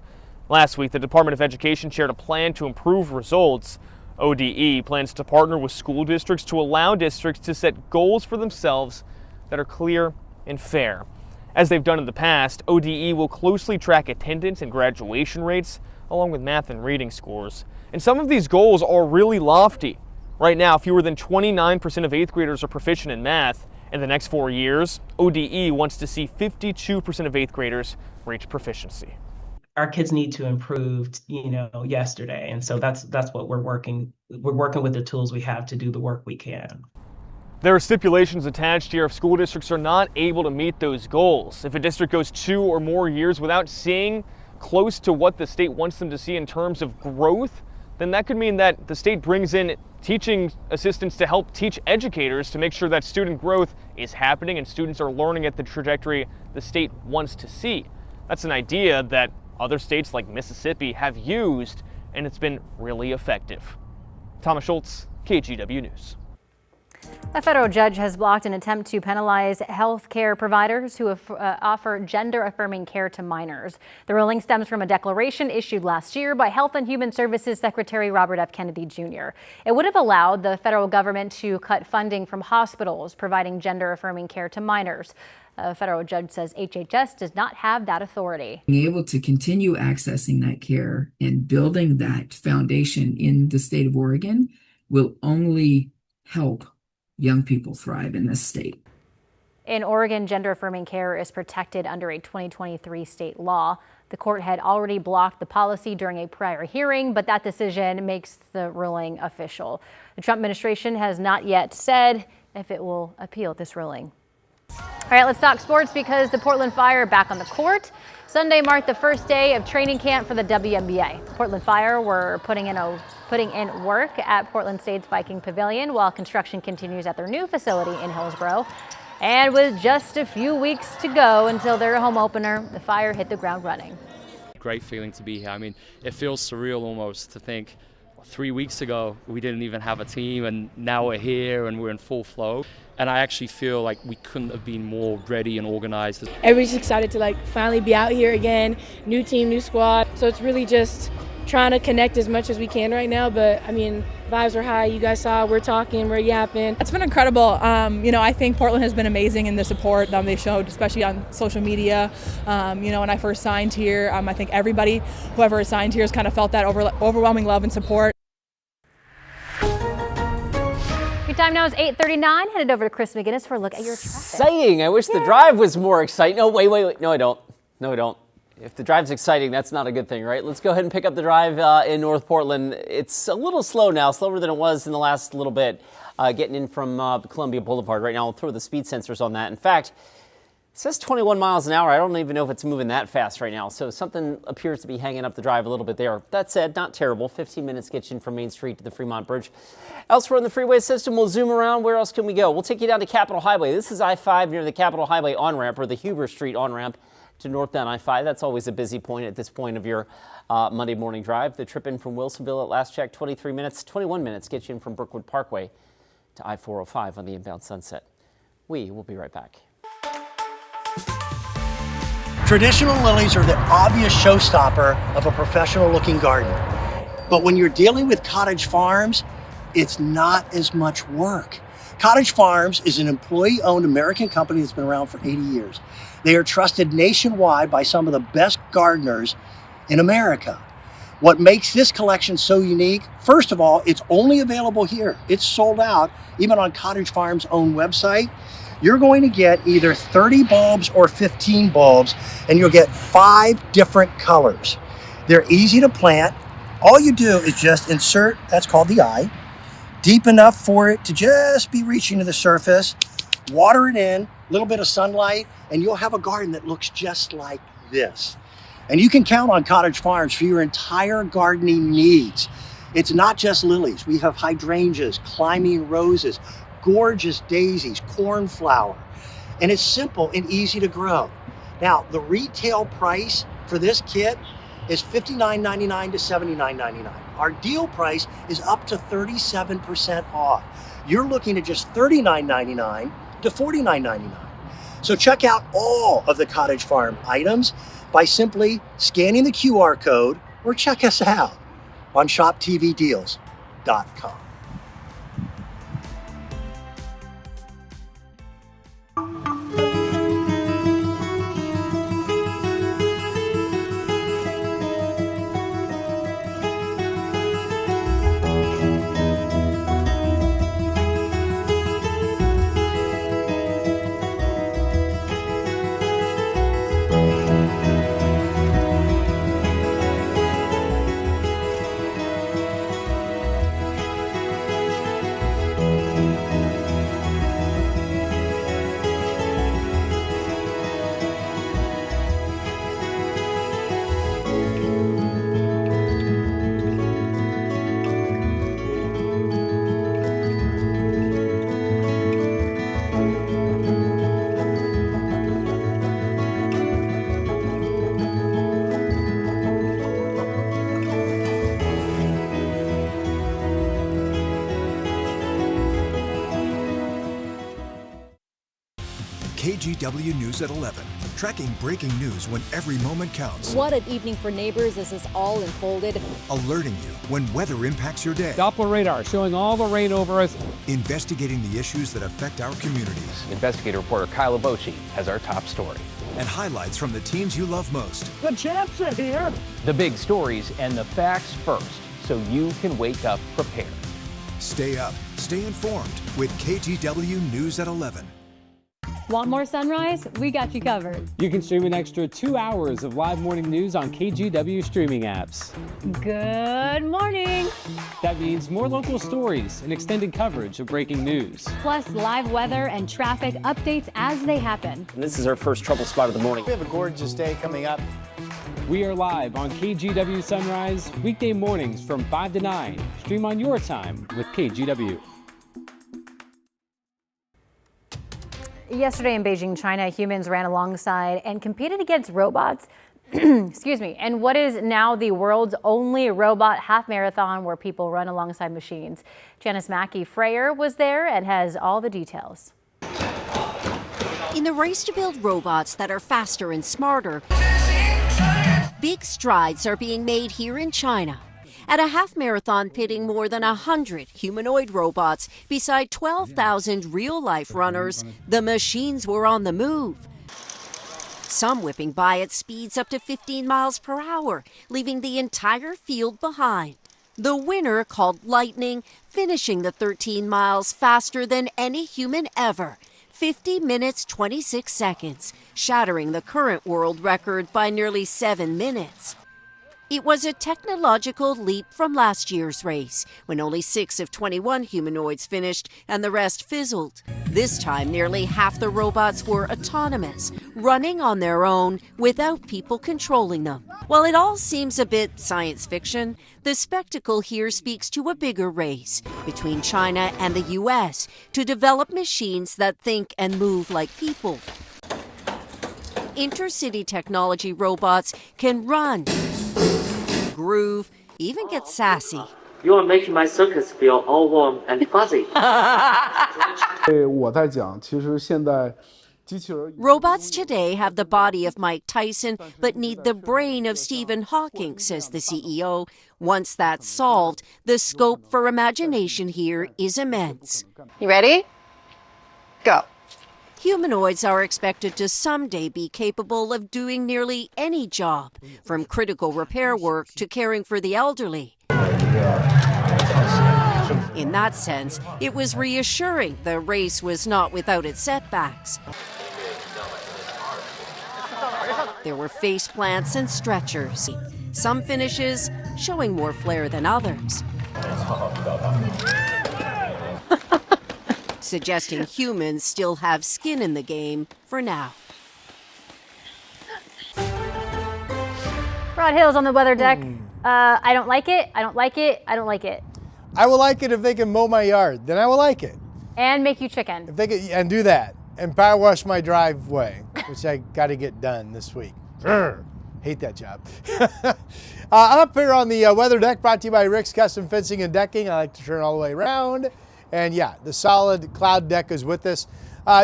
Last week, the Department of Education shared a plan to improve results. ODE plans to partner with school districts to allow districts to set goals for themselves that are clear and fair. As they've done in the past, ODE will closely track attendance and graduation rates, along with math and reading scores. And some of these goals are really lofty. Right now, fewer than 29% of 8th graders are proficient in math. In the next 4 years, ODE wants to see 52% of 8th graders reach proficiency. Our kids need to improve, yesterday. And so that's what we're working with the tools we have to do the work we can. There are stipulations attached here if school districts are not able to meet those goals. If a district goes 2 or more years without seeing close to what the state wants them to see in terms of growth, then that could mean that the state brings in teaching assistants to help teach educators to make sure that student growth is happening and students are learning at the trajectory the state wants to see. That's an idea that other states like Mississippi have used, and it's been really effective. Thomas Schultz, KGW News. A federal judge has blocked an attempt to penalize health care providers who offer gender-affirming care to minors. The ruling stems from a declaration issued last year by Health and Human Services Secretary Robert F. Kennedy Jr. It would have allowed the federal government to cut funding from hospitals providing gender-affirming care to minors. A federal judge says HHS does not have that authority. Being able to continue accessing that care and building that foundation in the state of Oregon will only help young people thrive in this state. In Oregon, gender-affirming care is protected under a 2023 state law. The court had already blocked the policy during a prior hearing, but that decision makes the ruling official. The Trump administration has not yet said if it will appeal this ruling. All right, let's talk sports because the Portland Fire are back on the court. Sunday marked the first day of training camp for the WNBA. Portland Fire were putting in work at Portland State's Viking Pavilion while construction continues at their new facility in Hillsborough. And with just a few weeks to go until their home opener, the Fire hit the ground running. Great feeling to be here. I mean, it feels surreal almost to think 3 weeks ago we didn't even have a team and now we're here and we're in full flow. And I actually feel like we couldn't have been more ready and organized. Everybody's excited to finally be out here again. New team, new squad. So it's really just trying to connect as much as we can right now. But I mean, vibes are high. You guys saw we're talking, we're yapping. It's been incredible. I think Portland has been amazing in the support they showed, especially on social media. When I first signed here, I think everybody, whoever is signed here, has kind of felt that overwhelming love and support. Your time now is 8:39. Headed over to Chris McGinnis for a look at your traffic. Exciting. I wish the drive was more exciting. No, wait. No, I don't. If the drive's exciting, that's not a good thing, right? Let's go ahead and pick up the drive in North Portland. It's a little slow now, slower than it was in the last little bit, getting in from Columbia Boulevard right now. I'll throw the speed sensors on that. In fact, it says 21 miles an hour. I don't even know if it's moving that fast right now. So something appears to be hanging up the drive a little bit there. That said, not terrible. 15 minutes gets you in from Main Street to the Fremont Bridge. Elsewhere in the freeway system, we'll zoom around. Where else can we go? We'll take you down to Capitol Highway. This is I-5 near the Capitol Highway on-ramp, or the Huber Street on-ramp to northbound I-5. That's always a busy point at this point of your Monday morning drive. The trip in from Wilsonville at last check, 23 minutes. 21 minutes gets you in from Brookwood Parkway to I-405 on the inbound Sunset. We will be right back. Traditional lilies are the obvious showstopper of a professional-looking garden. But when you're dealing with Cottage Farms, it's not as much work. Cottage Farms is an employee-owned American company that's been around for 80 years. They are trusted nationwide by some of the best gardeners in America. What makes this collection so unique, first of all, it's only available here. It's sold out, even on Cottage Farms' own website. You're going to get either 30 bulbs or 15 bulbs, and you'll get 5 different colors. They're easy to plant. All you do is just insert, that's called the eye, deep enough for it to just be reaching to the surface, water it in, a little bit of sunlight, and you'll have a garden that looks just like this. And you can count on Cottage Farms for your entire gardening needs. It's not just lilies. We have hydrangeas, climbing roses, gorgeous daisies, cornflower, and it's simple and easy to grow. Now, the retail price for this kit is $59.99 to $79.99. Our deal price is up to 37% off. You're looking at just $39.99 to $49.99. So check out all of the Cottage Farm items by simply scanning the QR code, or check us out on shoptvdeals.com. KGW News at 11, tracking breaking news when every moment counts. What an evening for neighbors as this all unfolded. Alerting you when weather impacts your day. Doppler radar showing all the rain over us. Investigating the issues that affect our communities. Investigative reporter Kyla Bochi has our top story. And highlights from the teams you love most. The champs are here. The big stories and the facts first, so you can wake up prepared. Stay up, stay informed with KGW News at 11. Want more sunrise? We got you covered. You can stream an extra 2 hours of live morning news on KGW streaming apps. Good morning. That means more local stories and extended coverage of breaking news. Plus live weather and traffic updates as they happen. And this is our first trouble spot of the morning. We have a gorgeous day coming up. We are live on KGW Sunrise, weekday mornings from 5 to 9. Stream on your time with KGW. Yesterday in Beijing, China, humans ran alongside and competed against robots. Excuse me. And what is now the world's only robot half marathon where people run alongside machines. Janice Mackey-Freyer was there and has all the details. In the race to build robots that are faster and smarter, big strides are being made here in China. At a half marathon pitting more than 100 humanoid robots beside 12,000 real-life runners, the machines were on the move. Some whipping by at speeds up to 15 miles per hour, leaving the entire field behind. The winner, called Lightning, finishing the 13 miles faster than any human ever, 50 minutes, 26 seconds, shattering the current world record by nearly 7 minutes. It was a technological leap from last year's race, when only 6 of 21 humanoids finished and the rest fizzled. This time, nearly half the robots were autonomous, running on their own without people controlling them. While it all seems a bit science fiction, the spectacle here speaks to a bigger race between China and the U.S. to develop machines that think and move like people. Intercity technology robots can run, groove, even get sassy. You are making my circus feel all warm and fuzzy. Robots today have the body of Mike Tyson, but need the brain of Stephen Hawking, says the CEO. Once that's solved, the scope for imagination here is immense. You ready? Go. Humanoids are expected to someday be capable of doing nearly any job, from critical repair work to caring for the elderly. In that sense, it was reassuring the race was not without its setbacks. There were face plants and stretchers, some finishes showing more flair than others. Suggesting humans still have skin in the game for now. Rod Hill's on the weather deck. I don't like it. I don't like it. I don't like it. I will like it if they can mow my yard. Then I will like it. And make you chicken. If they can, and do that. And power wash my driveway, which I got to get done this week. Hate that job. Up here on the weather deck, brought to you by Rick's Custom Fencing and Decking. I like to turn all the way around. And yeah, the solid cloud deck is with us.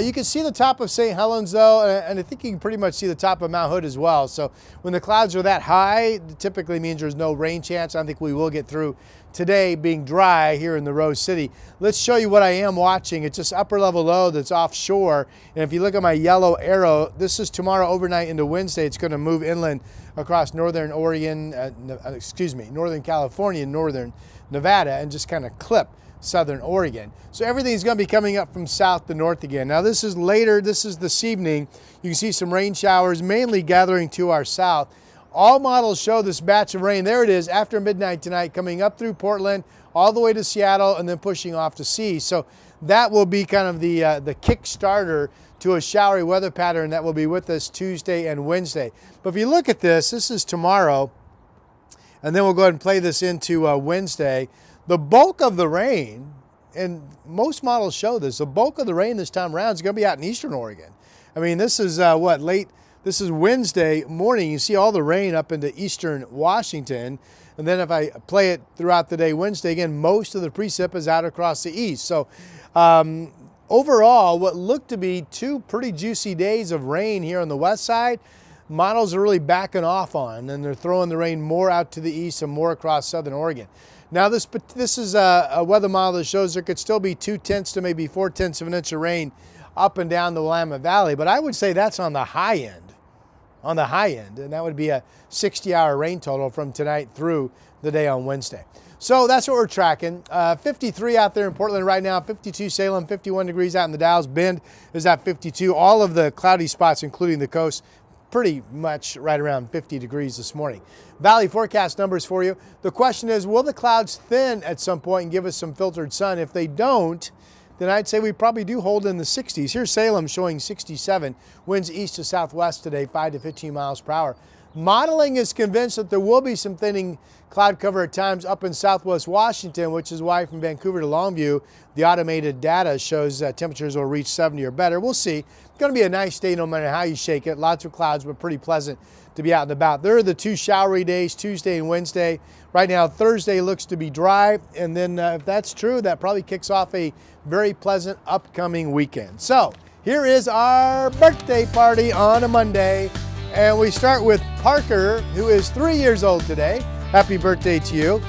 You can see the top of St. Helens though, and I think you can pretty much see the top of Mount Hood as well. So when the clouds are that high, it typically means there's no rain chance. I think we will get through today being dry here in the Rose City. Let's show you what I am watching. It's just upper level low that's offshore. And if you look at my yellow arrow, this is tomorrow overnight into Wednesday. It's going to move inland across northern Oregon, northern California, northern Nevada, and just kind of clip southern Oregon. So everything's going to be coming up from south to north again. Now this is later, this is this evening. You can see some rain showers mainly gathering to our south. All models show this batch of rain. There it is after midnight tonight, coming up through Portland, all the way to Seattle, and then pushing off to sea. So that will be kind of the kick-starter to a showery weather pattern that will be with us Tuesday and Wednesday. But if you look at this is tomorrow, and then we'll go ahead and play this into Wednesday. The bulk of the rain, and most models show this, the bulk of the rain this time around is going to be out in eastern Oregon. I mean, this is this is Wednesday morning. You see all the rain up into eastern Washington. And then if I play it throughout the day Wednesday, again, most of the precip is out across the east. So overall, what looked to be 2 pretty juicy days of rain here on the west side, models are really backing off on, and they're throwing the rain more out to the east and more across southern Oregon. Now this is a weather model that shows there could still be 2/10 to maybe 4/10 of an inch of rain up and down the Willamette Valley, but I would say that's on the high end, and that would be a 60-hour rain total from tonight through the day on Wednesday. So that's what we're tracking. 53 out there in Portland right now, 52 Salem, 51 degrees out in the Dalles. Bend is at 52. All of the cloudy spots, including the coast, pretty much right around 50 degrees this morning. Valley forecast numbers for you. The question is, will the clouds thin at some point and give us some filtered sun? If they don't, then I'd say we probably do hold in the 60s. Here's Salem showing 67. Winds east to southwest today, 5 to 15 miles per hour. Modeling is convinced that there will be some thinning cloud cover at times up in southwest Washington, which is why from Vancouver to Longview, the automated data shows that temperatures will reach 70 or better. We'll see. It's going to be a nice day no matter how you shake it. Lots of clouds, but pretty pleasant to be out and about. There are the 2 showery days, Tuesday and Wednesday. Right now, Thursday looks to be dry, and then if that's true, that probably kicks off a very pleasant upcoming weekend. So here is our birthday party on a Monday. And we start with Parker, who is 3 years old today. Happy birthday to you.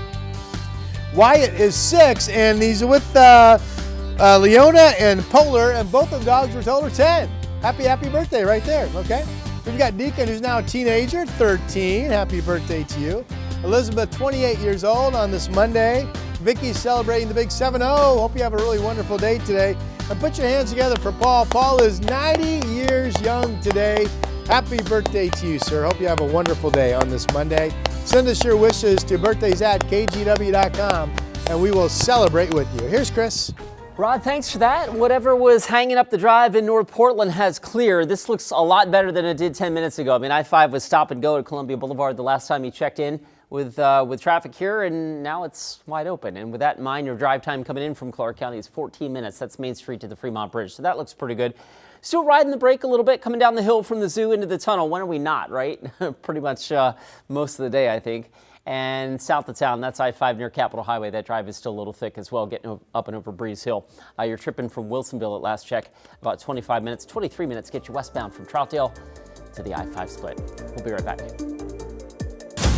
Wyatt is 6, and he's with Leona and Polar, and both of the dogs were told are 10. Happy birthday right there, okay? We've got Deacon, who's now a teenager, 13. Happy birthday to you. Elizabeth, 28 years old on this Monday. Vicky's celebrating the big 7-0. Hope you have a really wonderful day today. And put your hands together for Paul. Paul is 90 years young today. Happy birthday to you, sir. Hope you have a wonderful day on this Monday. Send us your wishes to birthdays@kgw.com, and we will celebrate with you. Here's Chris. Rod, thanks for that. Whatever was hanging up the drive in North Portland has cleared. This looks a lot better than it did 10 minutes ago. I mean, I-5 was stop and go at Columbia Boulevard the last time you checked in with traffic here, and now it's wide open. And with that in mind, your drive time coming in from Clark County is 14 minutes. That's Main Street to the Fremont Bridge, so that looks pretty good. Still riding the brake a little bit, coming down the hill from the zoo into the tunnel. When are we not, right? Pretty much most of the day, I think. And south of town, that's I-5 near Capitol Highway. That drive is still a little thick as well, getting up and over Breeze Hill. You're tripping from Wilsonville at last check, about 25 minutes. 23 minutes get you westbound from Troutdale to the I-5 split. We'll be right back.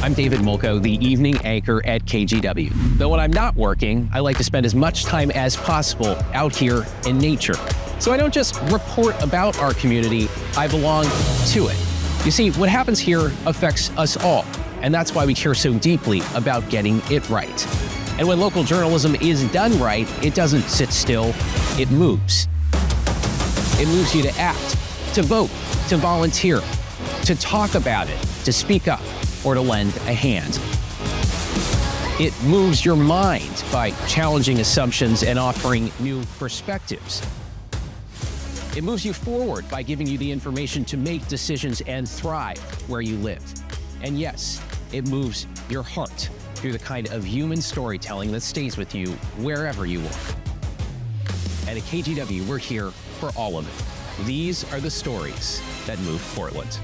I'm David Mulco, the evening anchor at KGW. Though when I'm not working, I like to spend as much time as possible out here in nature. So I don't just report about our community, I belong to it. You see, what happens here affects us all. And that's why we care so deeply about getting it right. And when local journalism is done right, it doesn't sit still, it moves. It moves you to act, to vote, to volunteer, to talk about it, to speak up, or to lend a hand. It moves your mind by challenging assumptions and offering new perspectives. It moves you forward by giving you the information to make decisions and thrive where you live. And yes, it moves your heart through the kind of human storytelling that stays with you wherever you work. And at KGW, we're here for all of it. These are the stories that move Portland.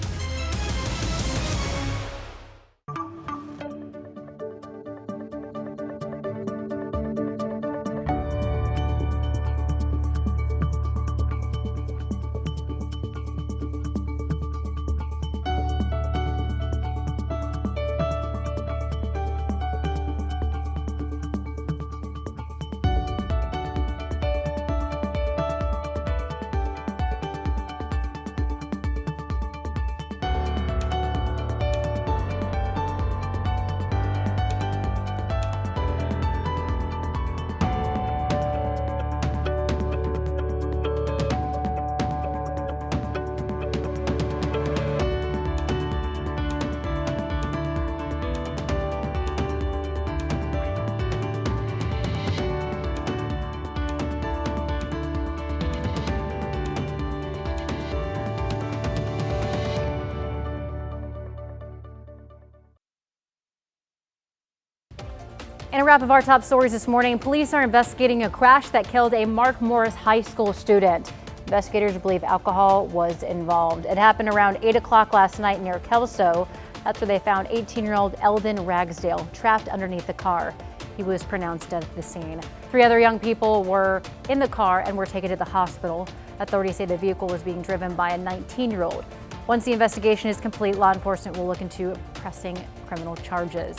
In a wrap of our top stories this morning, police are investigating a crash that killed a Mark Morris High School student. Investigators believe alcohol was involved. It happened around 8 o'clock last night near Kelso. That's where they found 18-year-old Eldon Ragsdale trapped underneath the car. He was pronounced dead at the scene. 3 other young people were in the car and were taken to the hospital. Authorities say the vehicle was being driven by a 19-year-old. Once the investigation is complete, law enforcement will look into pressing criminal charges.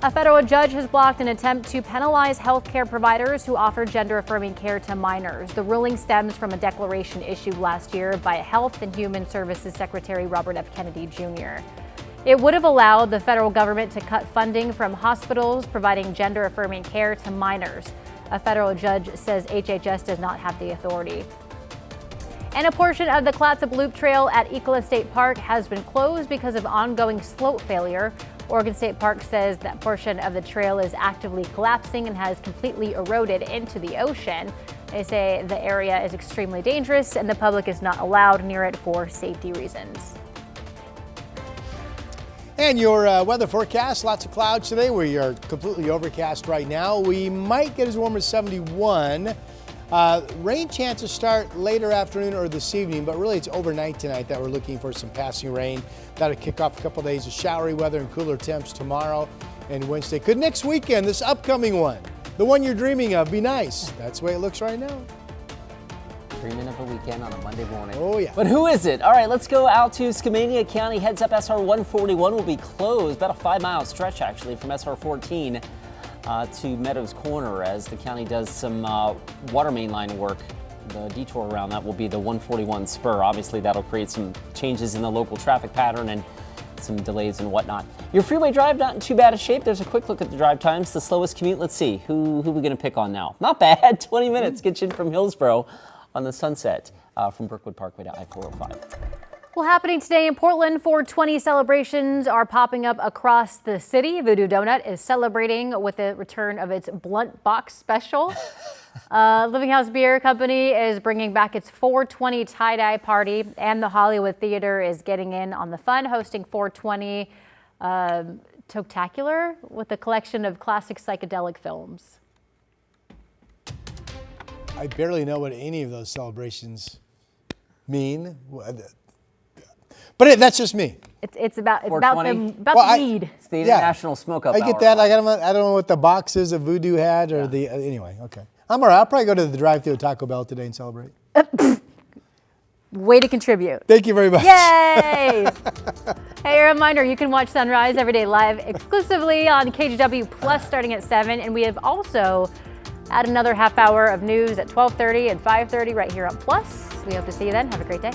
A federal judge has blocked an attempt to penalize healthcare providers who offer gender-affirming care to minors. The ruling stems from a declaration issued last year by Health and Human Services Secretary Robert F. Kennedy Jr. It would have allowed the federal government to cut funding from hospitals providing gender-affirming care to minors. A federal judge says HHS does not have the authority. And a portion of the Clatsop Loop Trail at Ecola State Park has been closed because of ongoing slope failure. Oregon State Park says that portion of the trail is actively collapsing and has completely eroded into the ocean. They say the area is extremely dangerous and the public is not allowed near it for safety reasons. And your weather forecast, lots of clouds today. We are completely overcast right now. We might get as warm as 71. Rain chances start later afternoon or this evening, but really it's overnight tonight that we're looking for some passing rain. That'll kick off a couple days of showery weather and cooler temps tomorrow and Wednesday. Could next weekend, this upcoming one, the one you're dreaming of, be nice? That's the way it looks right now. Dreaming of a weekend on a Monday morning. Oh, yeah. But who is it? All right, let's go out to Skamania County. Heads up, SR 141 will be closed, about a 5-mile stretch actually from SR 14 to Meadows Corner as the county does some water main line work. The detour around that will be the 141 spur. Obviously, that'll create some changes in the local traffic pattern and some delays and whatnot. Your freeway drive, not in too bad a shape. There's a quick look at the drive times. The slowest commute, let's see. Who are we going to pick on now? Not bad. 20 minutes gets you in from Hillsboro on the Sunset from Brookwood Parkway to I-405. Well, happening today in Portland, 420 celebrations are popping up across the city. Voodoo Donut is celebrating with the return of its Blunt Box special. Living House Beer Company is bringing back its 420 tie-dye party, and the Hollywood Theater is getting in on the fun, hosting 420 Toctacular with a collection of classic psychedelic films. I barely know what any of those celebrations mean. But that's just me. It's about the weed. It's the International Smoke Up I get that. I don't know what the box is a Voodoo had or the anyway. Okay, I'm all right. I'll probably go to the drive-thru at Taco Bell today and celebrate. Way to contribute. Thank you very much. Yay! Hey, a reminder, you can watch Sunrise every day live exclusively on KGW Plus starting at 7, and we have also had another half hour of news at 12:30 and 5:30 right here on Plus. We hope to see you then. Have a great day.